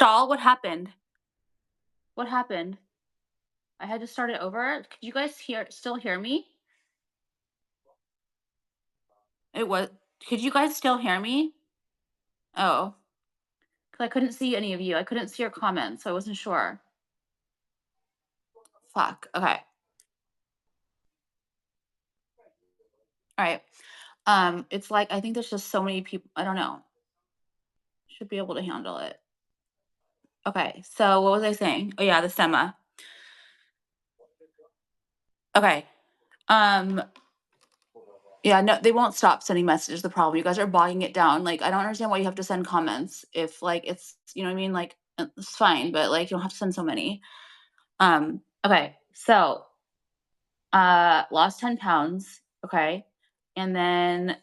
Stall? What happened? What happened? I had to start it over? Could you guys still hear me? It was Could you guys still hear me? Oh, 'cause I couldn't see any of you. I couldn't see your comments, so I wasn't sure. Fuck. Okay. All right. It's like I think there's just so many people. I don't know. Should be able to handle it. Okay. So what was I saying? Oh yeah, the SEMA. Okay. Um. Yeah. No, they won't stop sending messages. The problem. You guys are bogging it down. Like I don't understand why you have to send comments if like it's what I mean. Like it's fine, but like you don't have to send so many. Okay. So lost 10 pounds. Okay. And then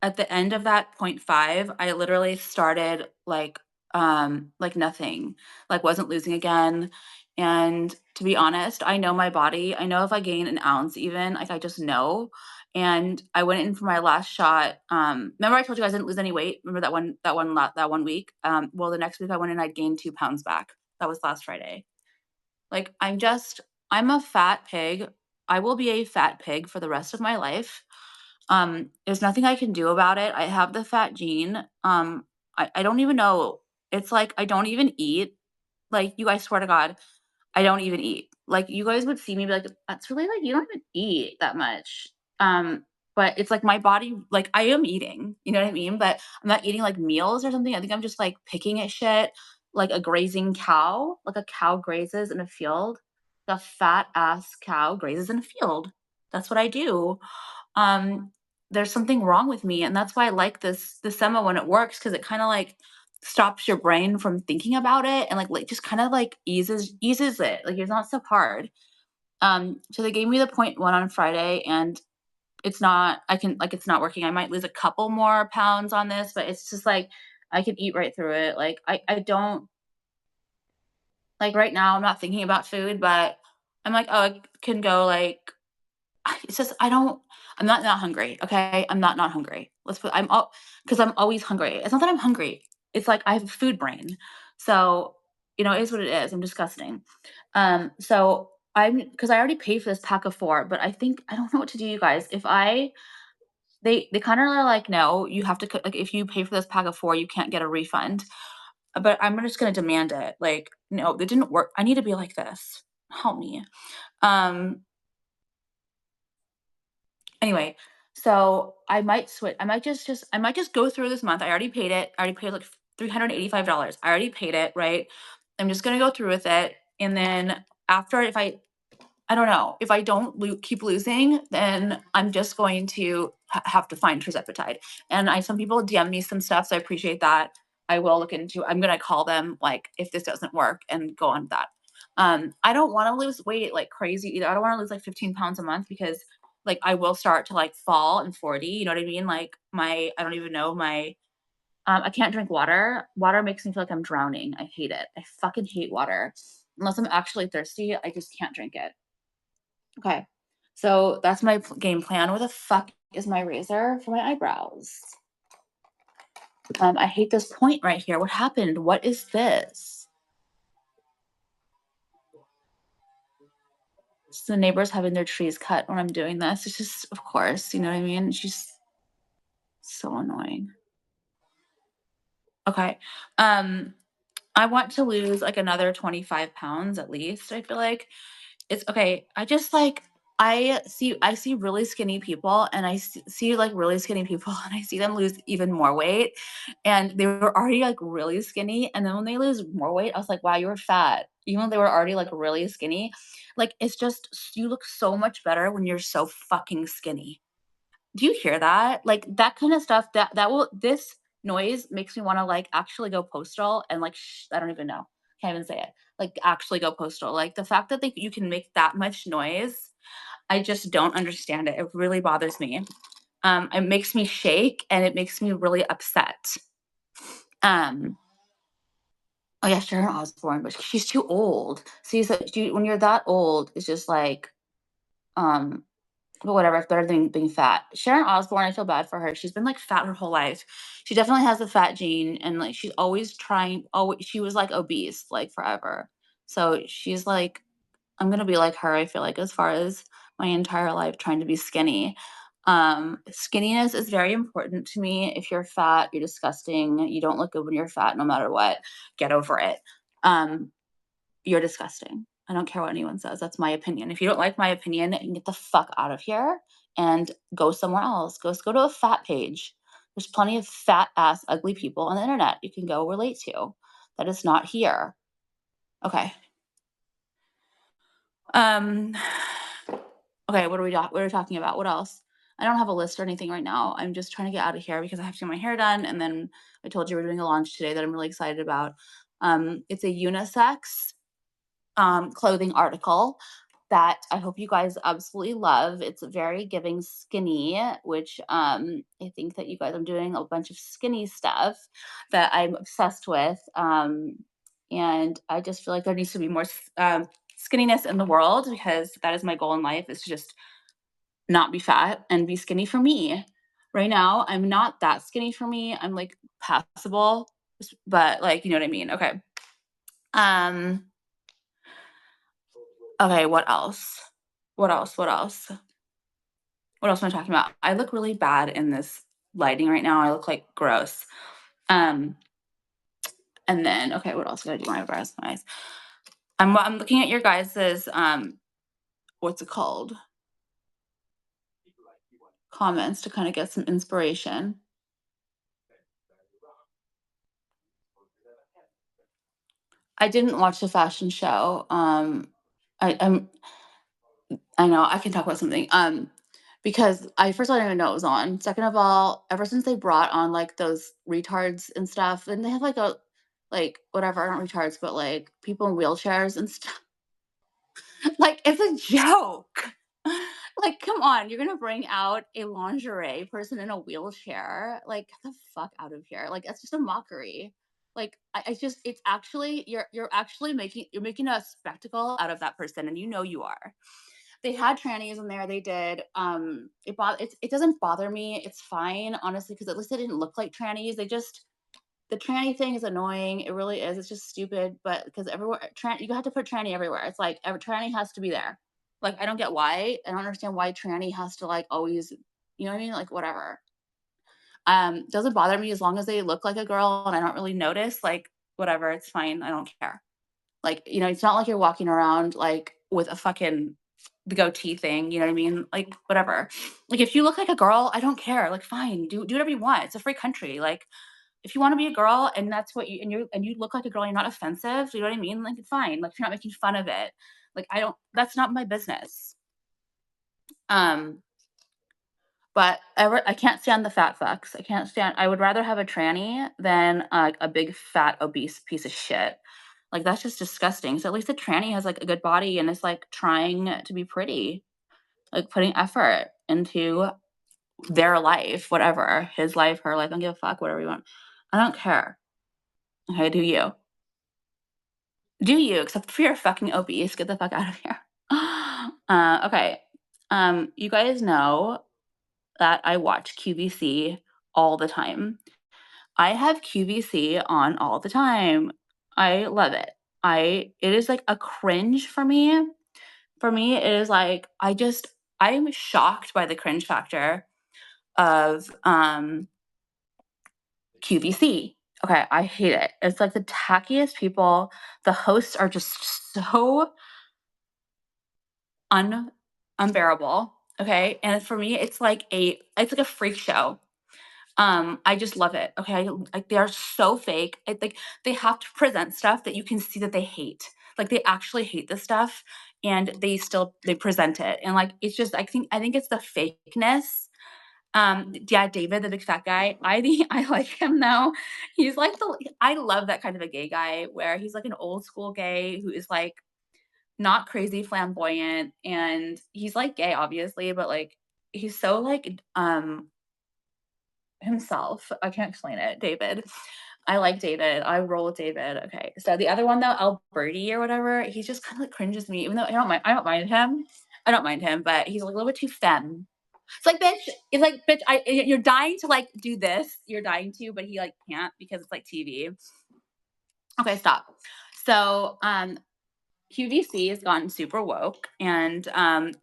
at the end of that point 5, I literally started like nothing, like wasn't losing again. And to be honest, I know my body. I know if I gain an ounce even, like I just know. And I went in for my last shot. Remember I told you guys I didn't lose any weight? Remember that one week? Well, the next week I went in, I'd gained 2 pounds back. That was last Friday. Like I'm a fat pig. I will be a fat pig for the rest of my life. There's nothing I can do about it. I have the fat gene. I don't even know. It's like I don't even eat. Like you guys swear to God, I don't even eat. Like you guys would see me be like, that's really like you don't even eat that much. But it's like my body, like I am eating, you know what I mean? But I'm not eating like meals or something. I think I'm just like picking at shit like a grazing cow, like a cow grazes in a field. The fat ass cow grazes in a field. That's what I do. um, there's something wrong with me, and that's why I like this sema when it works because it kind of like stops your brain from thinking about it and like just kind of like eases it. Like it's not so hard. So they gave me the point one on Friday, and it's not. I can like it's not working. I might lose a couple more pounds on this, but it's just like I can eat right through it. Like I don't like right now. I'm not thinking about food, but I'm like, oh, I can go like it's just I'm not hungry, okay? I'm not hungry. Let's put I'm all because 'cause I'm always hungry. It's not that I'm hungry. It's like I have a food brain. So, it is what it is. I'm disgusting. So because I already paid for this pack of 4, but I think I don't know what to do, you guys. If I they kinda are like, "No, you have to like, if you pay for this pack of 4, you can't get a refund." But I'm just gonna demand it. Like, "No, that didn't work. I need to be like this. Help me." Um Anyway, so I might switch. I might just go through this month. I already paid it. I already paid like $385. I already paid it, right? I'm just gonna go through with it, and then after, if I don't know, if I don't keep losing, then I'm just going to have to find tirzepatide. And some people DM me some stuff, so I appreciate that. I will look into. I'm gonna call them like if this doesn't work and go on that. I don't want to lose weight like crazy either. I don't want to lose like 15 pounds a month because like I will start to like fall in 40. You know what I mean? Like I don't even know my I can't drink water. Water makes me feel like I'm drowning. I hate it. I fucking hate water. Unless I'm actually thirsty, I just can't drink it. Okay. So that's my game plan. Where the fuck is my razor for my eyebrows? I hate this point right here. What happened? What is this? So the neighbors having their trees cut when I'm doing this. It's just, of course, you know what I mean? She's so annoying. Okay. Um, I want to lose like another 25 pounds at least. I feel like it's okay. I see really skinny people and see like really skinny people and I see them lose even more weight and they were already like really skinny and then when they lose more weight I was like wow you were fat even though they were already like really skinny. Like it's just you look so much better when you're so fucking skinny. Do you hear that? Like that kind of stuff that will this noise makes me want to like actually go postal and like I don't even know. Can't even say it. Like actually go postal. Like the fact that you can make that much noise, I just don't understand it. It really bothers me. It makes me shake and it makes me really upset. Um oh yeah, Sharon Osbourne, but she's too old. See, so when you're that old, it's just like um but whatever, it's better than being fat. Sharon Osbourne, I feel bad for her. She's been like fat her whole life. She definitely has the fat gene, and like she's always trying. Oh, she was like obese like forever. So she's like, I'm gonna be like her. I feel like as far as my entire life trying to be skinny. Skinniness is very important to me. If you're fat, you're disgusting. You don't look good when you're fat, no matter what. Get over it. Um, you're disgusting. I don't care what anyone says. That's my opinion. If you don't like my opinion, you can get the fuck out of here and go somewhere else. Go to a fat page. There's plenty of fat ass ugly people on the internet you can go relate to. That is not here. Okay. Um okay, what are we talking about? What else? I don't have a list or anything right now. I'm just trying to get out of here because I have to get my hair done, and then I told you we're doing a launch today that I'm really excited about. It's a unisex clothing article that I hope you guys absolutely love. It's very giving skinny, which I think that you guys, I'm doing a bunch of skinny stuff that I'm obsessed with. And I just feel like there needs to be more skinniness in the world, because that is my goal in life, is to just not be fat and be skinny for me. Right now, I'm not that skinny for me. I'm like passable, but like, you know what I mean? Okay. Um, okay, what else? What else? What else? What else am I talking about? I look really bad in this lighting right now. I look like gross. Um, and then okay, what else did I do? My eyebrows, my eyes. I'm looking at your guys's what's it called? Comments to kind of get some inspiration. I didn't watch the fashion show. I'm I know I can talk about something. Because I first of all, I didn't even know it was on. Second of all, ever since they brought on like those retards and stuff, and they have like a like whatever, not retards, but like people in wheelchairs and stuff. Like it's a joke. Like, come on, you're gonna bring out a lingerie person in a wheelchair. Like, get the fuck out of here. Like, that's just a mockery. Like, I just it's actually you're actually making a spectacle out of that person, and you know you are. They had trannies in there, they did. It doesn't bother me, it's fine, honestly, because at least they didn't look like trannies. They just the tranny thing is annoying, it really is, it's just stupid, but because everywhere you have to put tranny everywhere. It's like every tranny has to be there. Like, I don't get why. I don't understand why tranny has to, like, always you know what I mean? Like, whatever. Doesn't bother me as long as they look like a girl and I don't really notice, like, whatever, it's fine, I don't care. Like, it's not like you're walking around, like, with a fucking the goatee thing, you know what I mean? Like, whatever. Like, if you look like a girl, I don't care. Like, fine, do whatever you want. It's a free country. Like, if you want to be a girl and that's what you look like a girl, you're not offensive. You know what I mean? Like, it's fine. Like, if you're not making fun of it, like, I don't. That's not my business. Um, but I can't stand the fat fucks. I can't stand. I would rather have a tranny than a big fat obese piece of shit. Like, that's just disgusting. So at least the tranny has like a good body and is like trying to be pretty, like putting effort into their life, whatever, his life, her life. I don't give a fuck, whatever you want. I don't care. Okay, do you? Do you? Except for you're fucking obese. Get the fuck out of here. Okay. You guys know that I watch QVC all the time. I have QVC on all the time. I love it. It is like a cringe for me. For me, it is like I'm shocked by the cringe factor of QVC. Okay, I hate it. It's like the tackiest people. The hosts are just so unbearable. Okay, and for me, it's like a freak show. I just love it. Okay, like they are so fake. I think they have to present stuff that you can see that they hate. Like they actually hate this stuff, and they present it, and like it's just I think it's the fakeness. Yeah, David, the big fat guy. I like him though. He's like I love that kind of a gay guy where he's like an old school gay who is like not crazy flamboyant, and he's like gay obviously, but like he's so like himself. I can't explain it. David. I like David. I roll with David. Okay. So the other one though, Alberti or whatever, he just kind of like cringes me, even though I don't mind him. I don't mind him, but he's like a little bit too femme. It's like, bitch, you're dying to like do this. You're dying to, but he like can't because it's like TV. Okay, stop. So, QVC has gotten super woke, and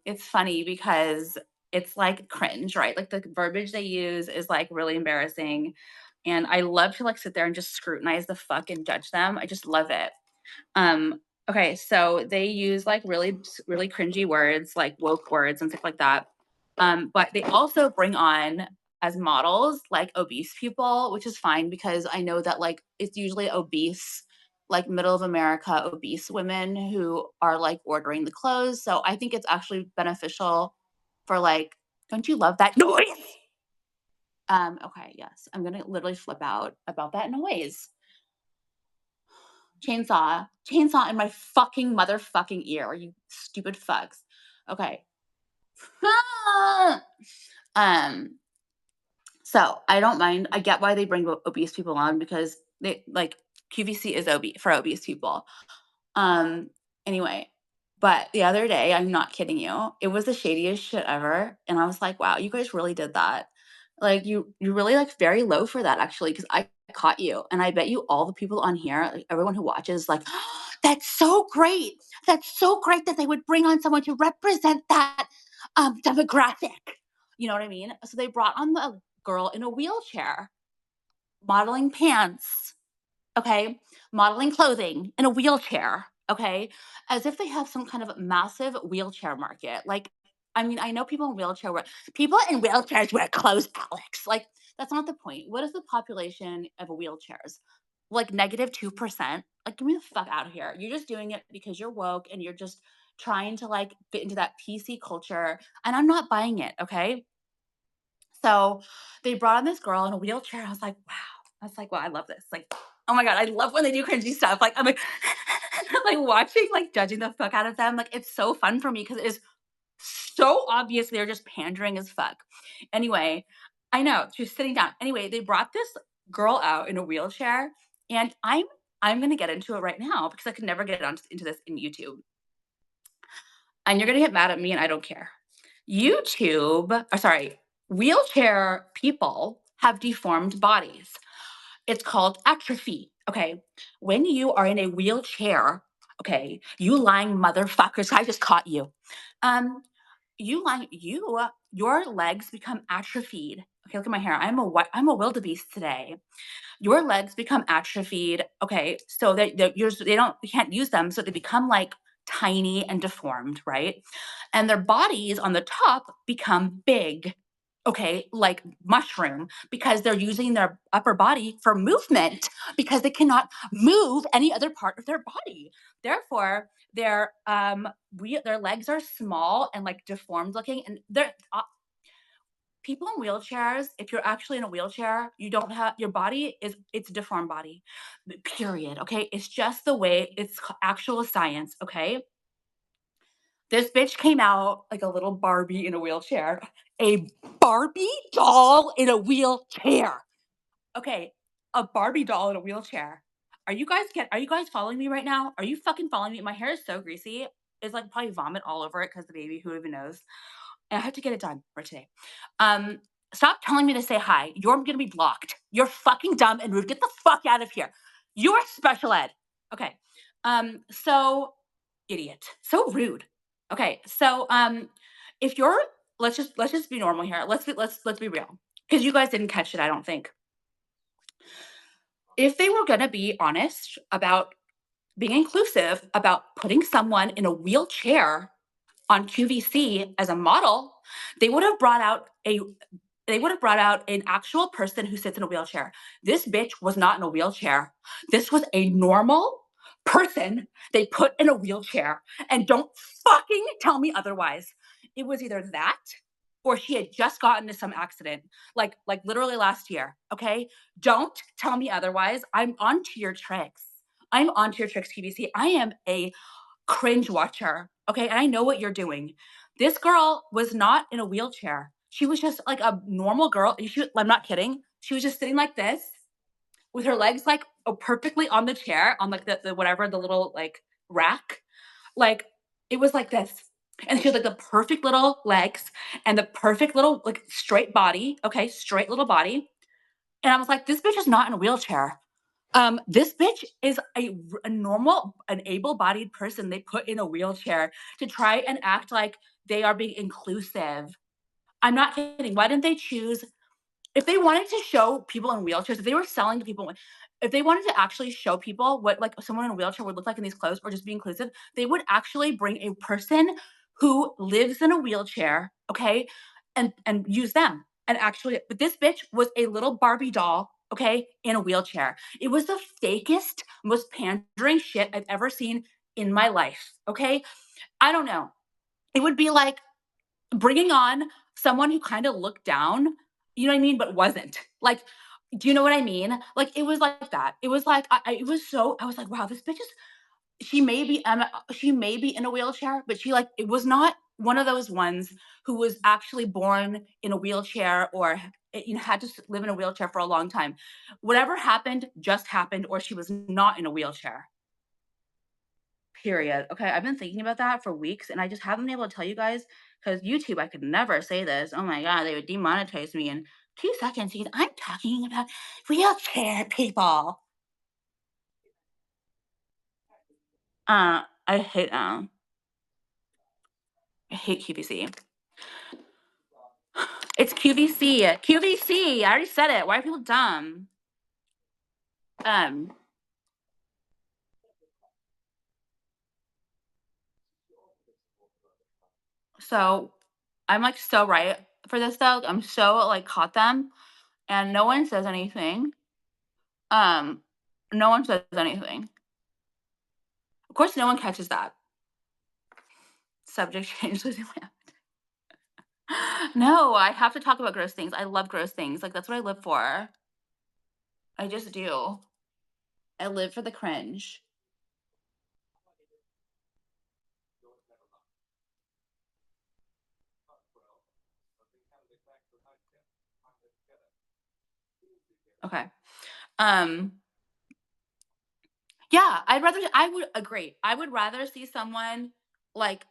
it's funny because it's like cringe, right? Like the verbiage they use is like really embarrassing, and I love to like sit there and just scrutinize the fuck and judge them. I just love it. Um, okay, so they use like really cringy words, like woke words and stuff like that. But they also bring on as models like obese people, which is fine because I know that like it's usually obese, like middle of America obese women who are like ordering the clothes. So I think it's actually beneficial for like, don't you love that noise? Okay, yes. I'm gonna literally flip out about that noise. Chainsaw in my fucking motherfucking ear, you stupid fucks. Okay. um, so I don't mind. I get why they bring obese people on because they like QVC is obese for obese people. Um, anyway, but the other day, I'm not kidding you, it was the shadiest shit ever, and I was like, "Wow, you guys really did that." Like, you really, like, very low for that actually, because I caught you, and I bet you all the people on here, like, everyone who watches is like, "That's so great. That's so great that they would bring on someone to represent that, demographic." You know what I mean? So they brought on the girl in a wheelchair, modeling pants, okay, modeling clothing in a wheelchair, okay, as if they have some kind of massive wheelchair market. Like, I mean, I know people in wheelchairs wear clothes, Alex. Like, that's not the point. What is the population of wheelchairs? Like -2%. Like, get me the fuck out of here. You're just doing it because you're woke and you're just trying to like fit into that PC culture. And I'm not buying it, okay? So they brought on this girl in a wheelchair. I was like, wow. I was like, wow, I love this. Like, oh my God, I love when they do cringy stuff. Like, I'm like, like watching, like judging the fuck out of them. Like, it's so fun for me because it is so obvious they're just pandering as fuck. Anyway, I know she was sitting down. Anyway, they brought this girl out in a wheelchair, and I'm gonna get into it right now because I could never get into this in YouTube. And you're gonna get mad at me, and I don't care. Wheelchair people have deformed bodies. It's called atrophy. Okay. When you are in a wheelchair, okay, you lying motherfuckers, I just caught you. Um, your legs become atrophied. Okay, look at my hair. I'm a wildebeest today. Your legs become atrophied. Okay, so they can't use them, so they become like tiny and deformed, right? And their bodies on the top become big. Okay, like mushroom, because they're using their upper body for movement because they cannot move any other part of their body. Therefore, their legs are small and like deformed looking, and they're people in wheelchairs, if you're actually in a wheelchair, you don't have your body is it's a deformed body. Period. Okay. It's just the way it's actual science. Okay. This bitch came out like a little Barbie in a wheelchair. A Barbie doll in a wheelchair. Okay. A Barbie doll in a wheelchair. Are you guys following me right now? Are you fucking following me? My hair is so greasy. It's like probably vomit all over it because the baby, who even knows? And I have to get it done for today. Um, Stop telling me to say hi. You're gonna be blocked. You're fucking dumb and rude. Get the fuck out of here. You're special ed. Okay. So idiot. So rude. Okay. So if you're let's just be normal here. Let's be real. Because you guys didn't catch it, I don't think. If they were gonna be honest about being inclusive, about putting someone in a wheelchair on QVC as a model, they would have brought out a they would have brought out an actual person who sits in a wheelchair. This bitch was not in a wheelchair. This was a normal person they put in a wheelchair. And don't fucking tell me otherwise. It was either that or she had just gotten into some accident, like literally last year. Okay? Don't tell me otherwise. I'm onto your tricks. I'm onto your tricks, QVC. I am a cringe watcher. Okay. And I know what you're doing. This girl was not in a wheelchair. She was just like a normal girl. I'm not kidding. She was just sitting like this with her legs like perfectly on the chair, on like the whatever, the little like rack. Like it was like this. And she had like the perfect little legs and the perfect little like straight body. Okay, straight little body. And I was like, this bitch is not in a wheelchair. This bitch is a normal, an able-bodied person they put in a wheelchair to try and act like they are being inclusive. I'm not kidding. Why didn't they choose if they wanted to show people in wheelchairs, if they were selling to people, if they wanted to actually show people what like someone in a wheelchair would look like in these clothes or just be inclusive, they would actually bring a person who lives in a wheelchair, okay, and use them. And actually, but this bitch was a little Barbie doll, okay, in a wheelchair. It was the fakest, most pandering shit I've ever seen in my life, okay? I don't know. It would be like bringing on someone who kinda looked down, you know what I mean, but wasn't. Like, do you know what I mean? Like, it was like that. It was like I it was so I was like, "Wow, this bitch is she may be in a wheelchair, but she, like it was not one of those ones who was actually born in a wheelchair or, you know, had to live in a wheelchair for a long time. Whatever happened just happened, or she was not in a wheelchair. Period. Okay, I've been thinking about that for weeks, and I just haven't been able to tell you guys because YouTube, I could never say this. Oh my god, they would demonetize me in 2 seconds because I'm talking about wheelchair people. I hate I hate QVC. It's QVC. QVC. I already said it. Why are people dumb? Um, so I'm like so right for this though. I'm so like caught them, and no one says anything. Um, no one says anything. Of course, no one catches that. Subject change. No, I have to talk about gross things. I love gross things. Like that's what I live for. I just do. I live for the cringe. Okay. Um, Yeah, I would agree. I would rather see someone like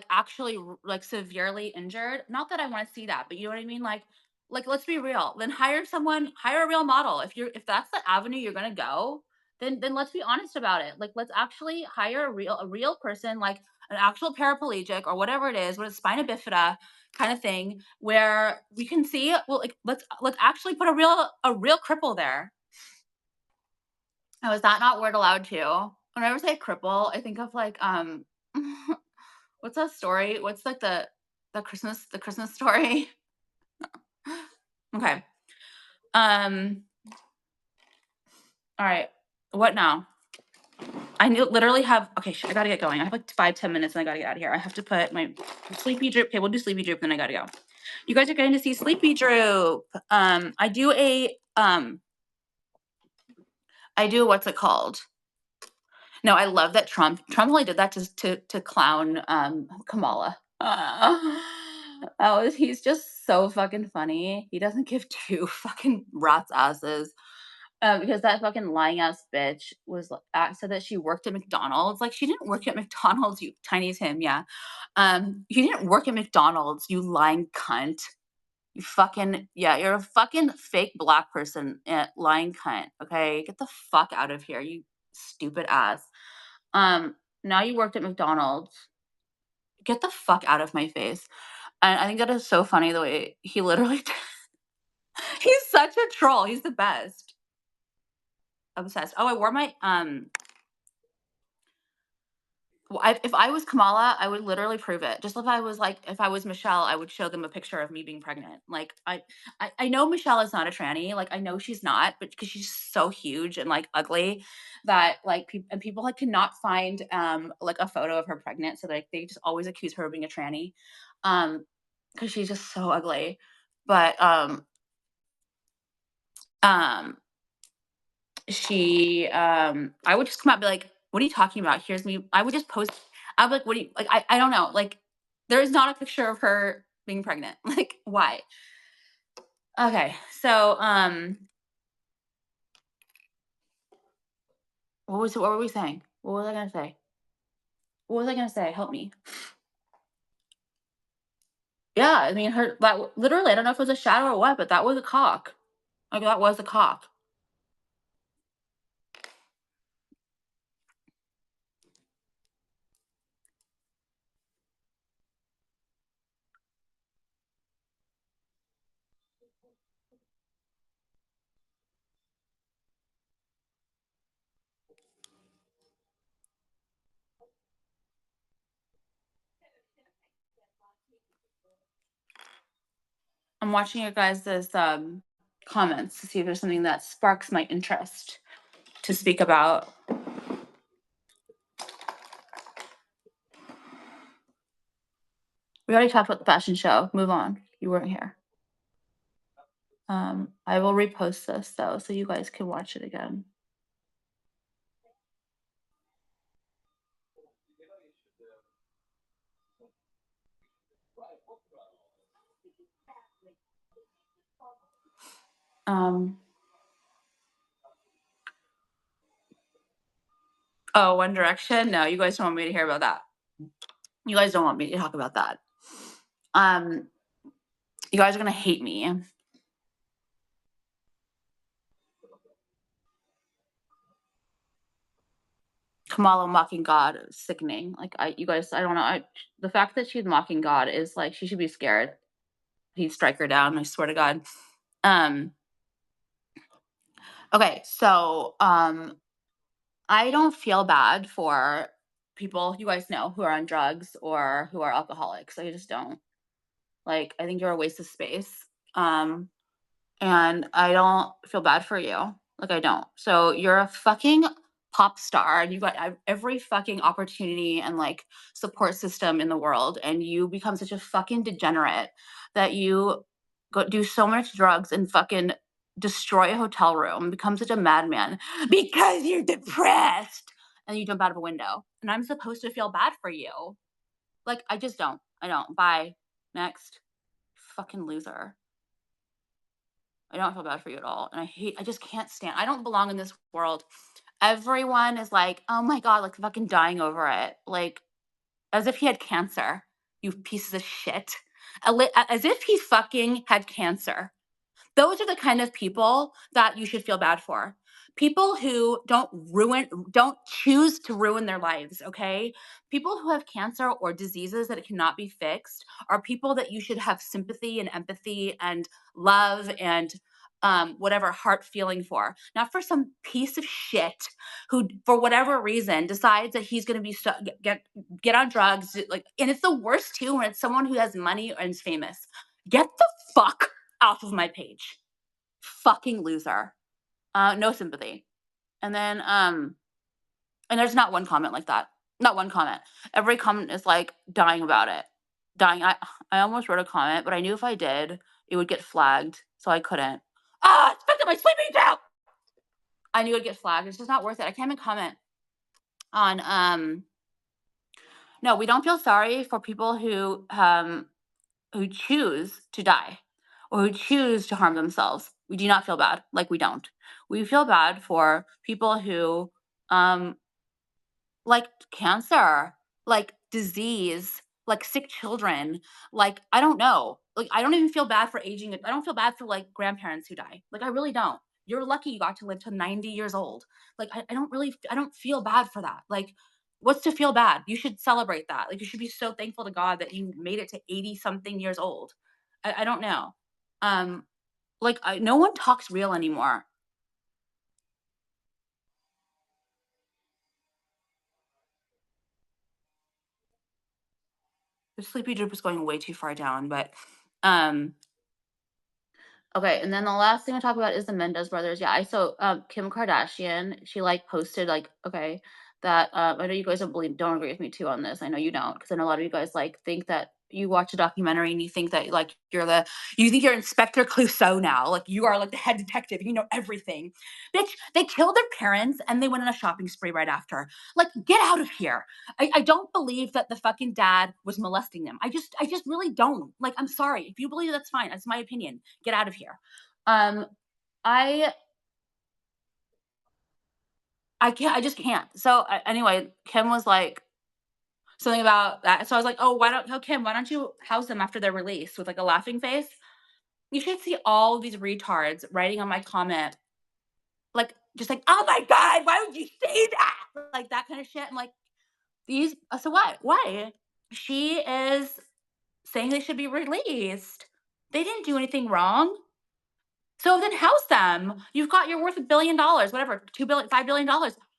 actually like severely injured. Not that I want to see that, but you know what I mean? Like let's be real. Then hire a real model. If that's the avenue you're going to go, then let's be honest about it. Like let's actually hire a real person like an actual paraplegic or whatever it is, with a spina bifida kind of thing where we can see well like let's actually put a real cripple there. Oh, is that not word allowed too? Whenever I say cripple, I think of like what's that story? What's like the Christmas story? Okay. Um all right. What now? Literally have okay, I gotta get going. I have like 5, 10 minutes and I gotta get out of here. I have to put my sleepy droop. Okay, we'll do sleepy droop, then I gotta go. You guys are getting to see sleepy droop. I do what's it called? No, I love that Trump only did that to clown, Kamala. He's just so fucking funny. He doesn't give 2 fucking rat's asses. Because that fucking lying ass bitch said that she worked at McDonald's. Like, she didn't work at McDonald's, you Tiny Tim, yeah. You didn't work at McDonald's, you lying cunt. You fucking yeah, you're a fucking fake black person, lying cunt, okay? Get the fuck out of here, you stupid ass. Now you worked at McDonald's. Get the fuck out of my face. And I think that is so funny the way he literally he's such a troll. He's the best. Obsessed. Oh, I wore my if I was Kamala, I would literally prove it. Just if I was Michelle, I would show them a picture of me being pregnant. Like I know Michelle is not a tranny. Like I know she's not, but because she's so huge and like ugly that like people like cannot find like a photo of her pregnant, so like they just always accuse her of being a tranny, because she's just so ugly. But um I would just come out and be like, "What are you talking about? Here's me." I would just post. I'm like, "What do you like?" I don't know. Like, there is not a picture of her being pregnant. Like, why? Okay, so what were we saying? What was I gonna say? What was I gonna say? Help me. Yeah, I mean, her that literally, I don't know if it was a shadow or what, but that was a cock. Like, that was a cock. I'm watching your guys' comments to see if there's something that sparks my interest to speak about. We already talked about the fashion show. Move on. You weren't here. I will repost this though, so you guys can watch it again. Um, oh, One Direction. No, you guys don't want me to hear about that. You guys don't want me to talk about that. Um, you guys are gonna hate me. Kamala mocking God is sickening. Like, you guys, I don't know. The fact that she's mocking God is like, she should be scared. He'd strike her down. I swear to God. Um, okay, so I don't feel bad for people you guys know who are on drugs or who are alcoholics. I just don't. Like, I think you're a waste of space. Um, and I don't feel bad for you. Like, I don't. So you're a fucking pop star and you got every fucking opportunity and like support system in the world, and you become such a fucking degenerate that you go do so much drugs and fucking destroy a hotel room, become such a madman because you're depressed, and you jump out of a window. And I'm supposed to feel bad for you. Like, I just don't. I don't. Bye. Next. Fucking loser. I don't feel bad for you at all. And I just can't stand, I don't belong in this world. Everyone is like, oh my God, like fucking dying over it. Like, as if he had cancer, you pieces of shit. As if he fucking had cancer. Those are the kind of people that you should feel bad for. People who don't choose to ruin their lives, okay? People who have cancer or diseases that cannot be fixed are people that you should have sympathy and empathy and love and whatever heart feeling for, not for some piece of shit who, for whatever reason, decides that he's going to be get on drugs. Like, and it's the worst too when it's someone who has money and is famous. Get the fuck off of my page. Fucking loser. No sympathy. And then and there's not one comment like that. Not one comment. Every comment is like dying about it. Dying. I almost wrote a comment, but I knew if I did, it would get flagged, so I couldn't. Ah, it's back to my sleeping pill. I knew it'd get flagged. It's just not worth it. I can't even comment on no, we don't feel sorry for people who choose to die or who choose to harm themselves. We do not feel bad. Like, we don't. We feel bad for people who um like cancer, like disease, like sick children, like I don't know. Like, I don't even feel bad for aging. I don't feel bad for like grandparents who die. Like, I really don't. You're lucky you got to live to 90 years old. Like, I don't feel bad for that. Like, what's to feel bad? You should celebrate that. Like, you should be so thankful to God that you made it to 80 something years old. I don't know. Um, no one talks real anymore. The sleepy drip is going way too far down, but um okay, and then the last thing I'll talk about is the Mendes brothers. Yeah, I saw Kim Kardashian. She like posted like, okay, that I know you guys don't agree with me too on this. I know you don't, because I know a lot of you guys like think that you watch a documentary and you think that like you think you're Inspector Clouseau now. Like, you are like the head detective. You know everything. Bitch, they killed their parents and they went on a shopping spree right after. Like, get out of here. I don't believe that the fucking dad was molesting them. I just really don't. Like, I'm sorry. If you believe, that's fine. That's my opinion. Get out of here. Um, I I can't. I just can't. So anyway, Kim was like, Something about that. So I was like, oh, Kim, why don't you house them after they're released with like a laughing face? You should see all these retards writing on my comment, like, just like, oh my God, why would you say that? Like that kind of shit. I'm like, so what? Why? She is saying they should be released. They didn't do anything wrong. So then house them. You're worth $1 billion, whatever, 2 billion, $5 billion.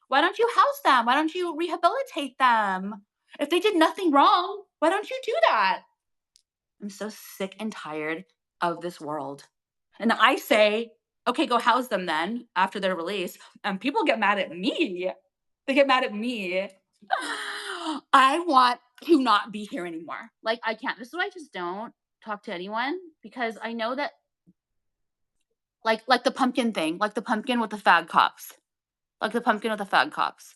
Why don't you house them? Why don't you rehabilitate them? If they did nothing wrong, why don't you do that? I'm so sick and tired of this world. And I say, okay, go house them then after their release. And people get mad at me. They get mad at me. I want to not be here anymore. Like, I can't. This is why I just don't talk to anyone, because I know that, like the pumpkin thing, like the pumpkin with the fag cops, like the pumpkin with the fag cops,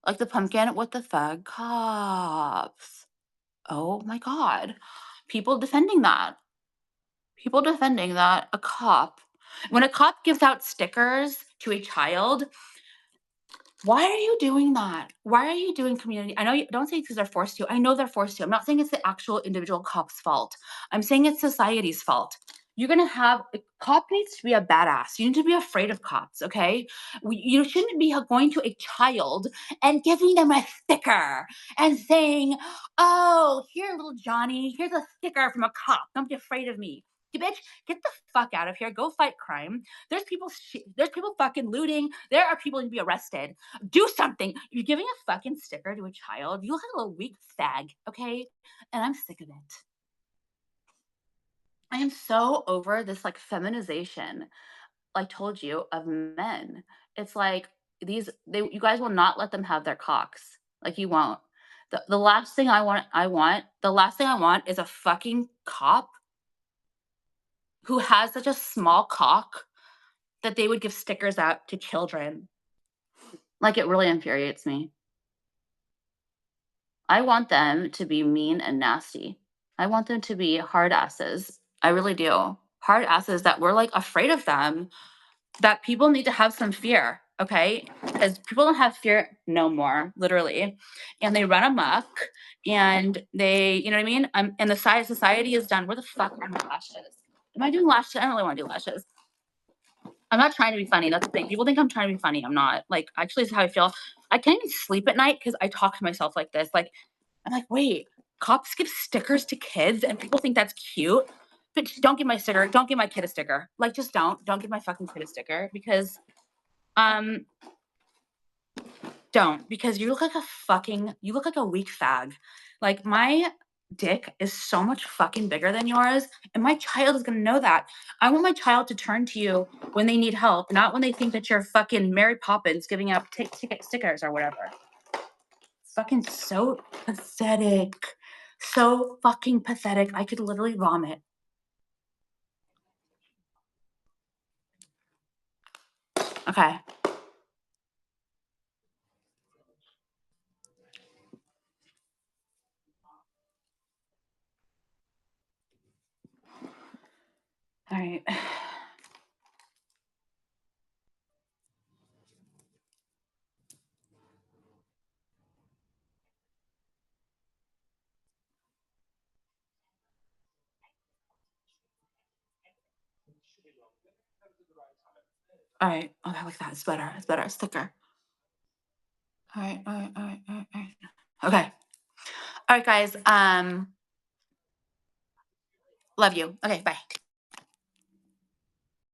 like the pumpkin with the fag cops. Oh my God. People defending that. People defending that. A cop. When a cop gives out stickers to a child, why are you doing that? Why are you doing community? I know you don't say it's because they're forced to. I know they're forced to. I'm not saying it's the actual individual cop's fault. I'm saying it's society's fault. You're gonna have a cop needs to be a badass. You need to be afraid of cops, okay? You shouldn't be going to a child and giving them a sticker and saying, "Oh, here, little Johnny, here's a sticker from a cop. Don't be afraid of me." You bitch, get the fuck out of here. Go fight crime. There's people fucking looting. There are people to be arrested. Do something. You're giving a fucking sticker to a child. You look like a little weak fag, okay? And I'm sick of it. I am so over this like feminization, like told you, of men. It's like you guys will not let them have their cocks. Like you won't. The last thing the last thing I want is a fucking cop who has such a small cock that they would give stickers out to children. Like it really infuriates me. I want them to be mean and nasty. I want them to be hard asses. I really do. Hard asses that we're like afraid of them, that people need to have some fear, okay? Because people don't have fear no more, literally. And they run amok and they, you know what I mean? And the society is done. Where the fuck are my lashes? Am I doing lashes? I don't really want to do lashes. I'm not trying to be funny. That's the thing. People think I'm trying to be funny. I'm not. Like, actually, this is how I feel. I can't even sleep at night because I talk to myself like this. Like, I'm like, wait, cops give stickers to kids and people think that's cute. But don't give my sticker. Don't give my kid a sticker. Like, just don't. Don't give my fucking kid a sticker because, um, don't. Because you look like a weak fag. Like, my dick is so much fucking bigger than yours. And my child is gonna know that. I want my child to turn to you when they need help, not when they think that you're fucking Mary Poppins giving out ticket stickers or whatever. Fucking so pathetic. So fucking pathetic. I could literally vomit. Okay. All right. All right. Okay, like that. It's better. It's better. It's thicker. All right. All right. All right. All right. All right. Okay. All right, guys. Love you. Okay, bye.